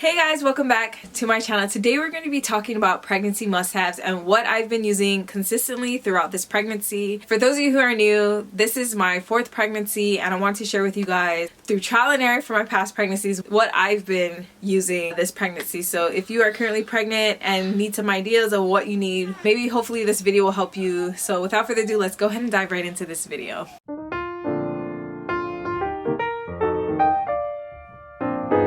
Hey guys, welcome back to my channel. Today we're going to be talking about pregnancy must-haves and what I've been using consistently throughout this pregnancy. For those of you who are new, this is my 4th pregnancy and I want to share with you guys through trial and error from my past pregnancies what I've been using this pregnancy. So if you are currently pregnant and need some ideas of what you need, maybe hopefully this video will help you. So without further ado, let's go ahead and dive right into this video.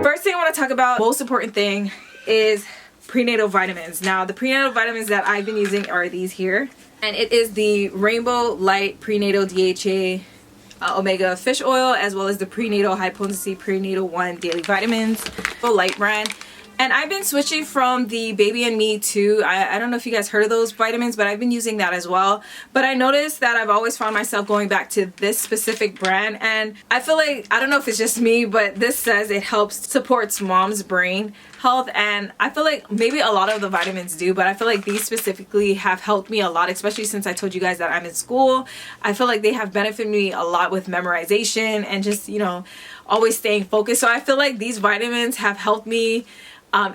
First thing I want to talk about, most important thing, is prenatal vitamins. Now the prenatal vitamins that I've been using are these here, and it is the Rainbow Light Prenatal DHA Omega Fish Oil, as well as the Prenatal High Potency Prenatal 1 Daily Vitamins, the light brand. And I've been switching from the Baby and Me too. I don't know if you guys heard of those vitamins, but I've been using that as well. But I noticed that I've always found myself going back to this specific brand, and I feel like, I don't know if it's just me, but this says it supports mom's brain health, and I feel like maybe a lot of the vitamins do, but I feel like these specifically have helped me a lot, especially since I told you guys that I'm in school. I feel like they have benefited me a lot with memorization and just, you know, always staying focused. So I feel like these vitamins have helped me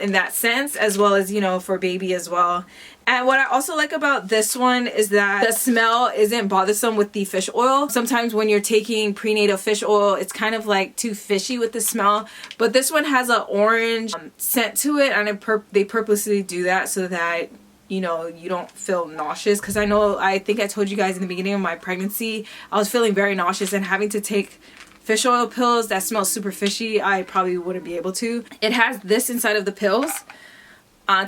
in that sense, as well as, you know, for baby as well. And what I also like about this one is that the smell isn't bothersome with the fish oil. Sometimes when you're taking prenatal fish oil, it's kind of like too fishy with the smell, but this one has an orange scent to it, and they purposely do that so that, you know, you don't feel nauseous. Because I think I told you guys in the beginning of my pregnancy, I was feeling very nauseous, and having to take fish oil pills that smell super fishy, I probably wouldn't be able to. It has this inside of the pills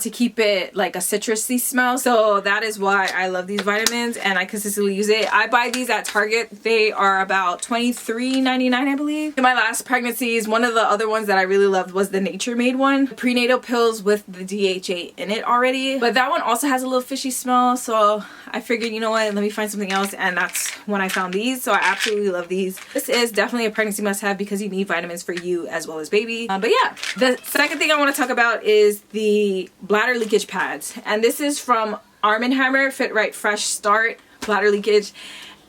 to keep it like a citrusy smell, so that is why I love these vitamins and I consistently use it. I buy these at Target. They are about $23.99, I believe. In my last pregnancies, one of the other ones that I really loved was the Nature Made one, prenatal pills with the DHA in it already, but that one also has a little fishy smell, so I figured, you know what, let me find something else, and that's when I found these. So I absolutely love these. This is definitely a pregnancy must-have because you need vitamins for you as well as baby. But yeah, the second thing I want to talk about is the bladder leakage pads, and this is from Arm & Hammer Fit Right Fresh Start bladder leakage.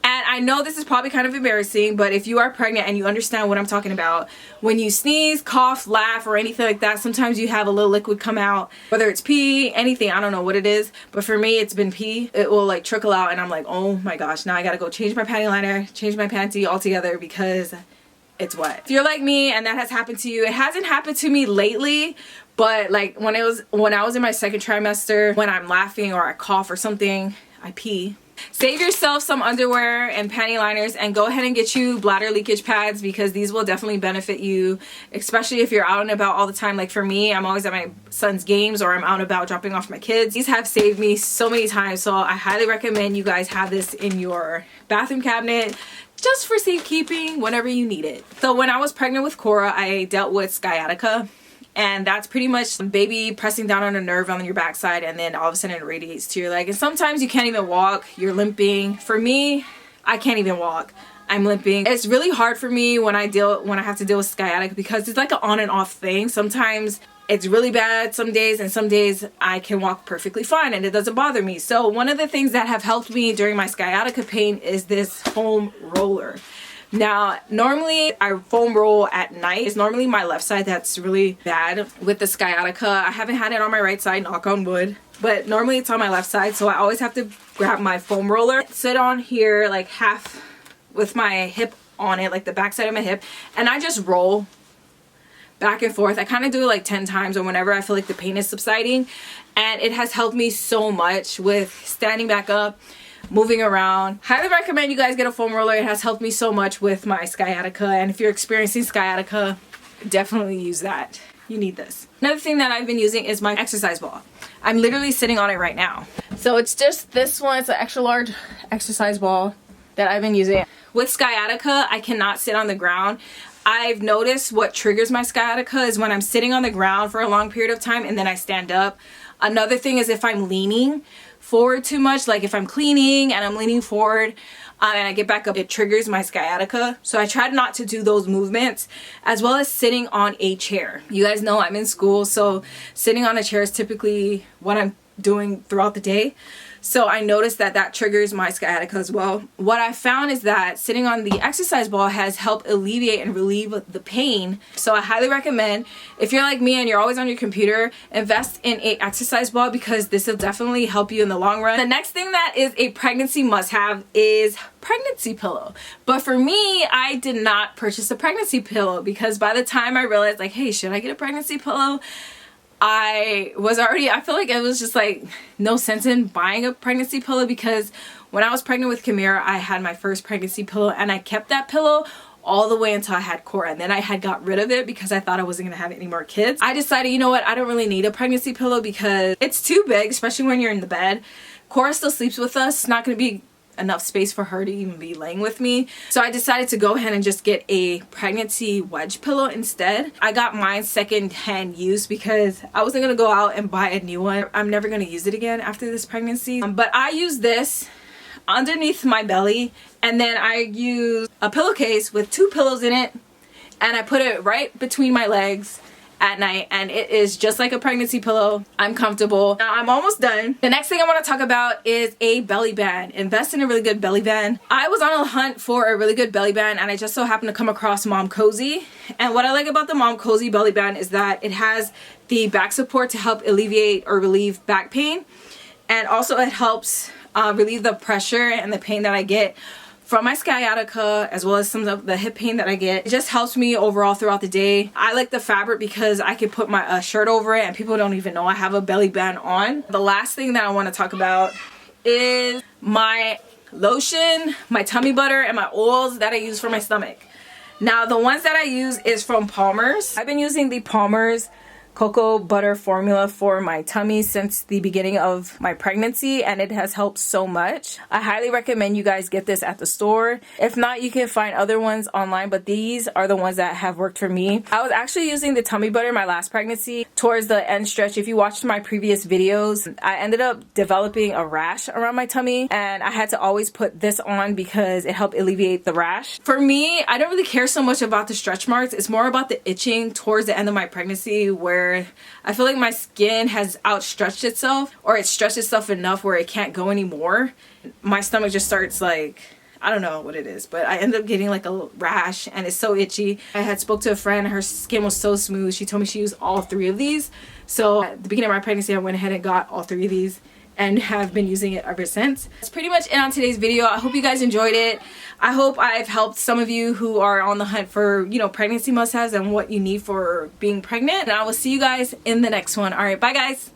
And I know this is probably kind of embarrassing, but if you are pregnant and you understand what I'm talking about, when you sneeze, cough, laugh, or anything like that, sometimes you have a little liquid come out, whether it's pee, anything, I don't know what it is, but for me it's been pee. It will like trickle out and I'm like, oh my gosh, now I gotta go change my panty liner, change my panty altogether because it's wet. If you're like me and that has happened to you, it hasn't happened to me lately, but like when I was in my 2nd trimester, when I'm laughing or I cough or something, I pee. Save yourself some underwear and panty liners and go ahead and get you bladder leakage pads, because these will definitely benefit you, especially if you're out and about all the time. Like for me, I'm always at my son's games or I'm out and about dropping off my kids. These have saved me so many times, so I highly recommend you guys have this in your bathroom cabinet just for safekeeping whenever you need it. So when I was pregnant with Cora, I dealt with sciatica. And that's pretty much baby pressing down on a nerve on your backside, and then all of a sudden it radiates to your leg. And sometimes you can't even walk, you're limping. For me, I can't even walk. I'm limping. It's really hard for me when I have to deal with sciatica because it's like an on and off thing. Sometimes it's really bad some days, and some days I can walk perfectly fine and it doesn't bother me. So one of the things that have helped me during my sciatica pain is this foam roller. Now, normally I foam roll at night. It's normally my left side that's really bad with the sciatica. I haven't had it on my right side, knock on wood, but normally it's on my left side, so I always have to grab my foam roller, sit on here like half with my hip on it, like the back side of my hip, and I just roll back and forth. I kind of do it like 10 times or whenever I feel like the pain is subsiding, and it has helped me so much with standing back up, moving around. Highly recommend you guys get a foam roller. It has helped me so much with my sciatica, and if you're experiencing sciatica, definitely use that. You need this. Another thing that I've been using is my exercise ball. I'm literally sitting on it right now. So it's just this one. It's an extra large exercise ball that I've been using. With sciatica, I cannot sit on the ground. I've noticed what triggers my sciatica is when I'm sitting on the ground for a long period of time and then I stand up. Another thing is if I'm leaning forward too much, like if I'm cleaning and I'm leaning forward and I get back up, it triggers my sciatica. So I try not to do those movements, as well as sitting on a chair. You guys know I'm in school, so sitting on a chair is typically what I'm doing throughout the day. So I noticed that that triggers my sciatica as well. What I found is that sitting on the exercise ball has helped alleviate and relieve the pain. So I highly recommend, if you're like me and you're always on your computer, invest in a exercise ball because this will definitely help you in the long run. The next thing that is a pregnancy must-have is pregnancy pillow. But for me, I did not purchase a pregnancy pillow because by the time I realized like, hey, should I get a pregnancy pillow? I feel like it was just like no sense in buying a pregnancy pillow because when I was pregnant with Kamira, I had my first pregnancy pillow and I kept that pillow all the way until I had Cora, and then I had got rid of it because I thought I wasn't gonna have any more kids. I decided, you know what, I don't really need a pregnancy pillow because it's too big, especially when you're in the bed. Cora still sleeps with us. It's not gonna be enough space for her to even be laying with me. So I decided to go ahead and just get a pregnancy wedge pillow instead. I got mine second-hand use because I wasn't gonna go out and buy a new one. I'm never gonna use it again after this pregnancy. But I use this underneath my belly, and then I use a pillowcase with 2 pillows in it, and I put it right between my legs at night, and it is just like a pregnancy pillow. I'm comfortable. Now I'm almost done. The next thing I want to talk about is a belly band. Invest in a really good belly band. I was on a hunt for a really good belly band and I just so happened to come across Mom Cozy. And what I like about the Mom Cozy belly band is that it has the back support to help alleviate or relieve back pain, and also it helps relieve the pressure and the pain that I get from my sciatica, as well as some of the hip pain that I get. It just helps me overall throughout the day. I like the fabric because I can put my shirt over it and people don't even know I have a belly band on. The last thing that I want to talk about is my lotion, my tummy butter, and my oils that I use for my stomach. Now the ones that I use is from Palmer's. I've been using the Palmer's cocoa butter formula for my tummy since the beginning of my pregnancy, and it has helped so much. I highly recommend you guys get this at the store. If not, you can find other ones online, but these are the ones that have worked for me. I was actually using the tummy butter my last pregnancy. Towards the end stretch, if you watched my previous videos, I ended up developing a rash around my tummy, and I had to always put this on because it helped alleviate the rash. For me, I don't really care so much about the stretch marks. It's more about the itching towards the end of my pregnancy, where I feel like my skin has outstretched itself, or it stretched itself enough where it can't go anymore. My stomach just starts like, I don't know what it is, but I ended up getting like a rash and it's so itchy. I had spoke to a friend, her skin was so smooth. She told me she used all 3 of these. So at the beginning of my pregnancy, I went ahead and got all 3 of these and have been using it ever since. That's pretty much it on today's video. I hope you guys enjoyed it. I hope I've helped some of you who are on the hunt for, you know, pregnancy must-haves and what you need for being pregnant. And I will see you guys in the next one. All right, bye guys.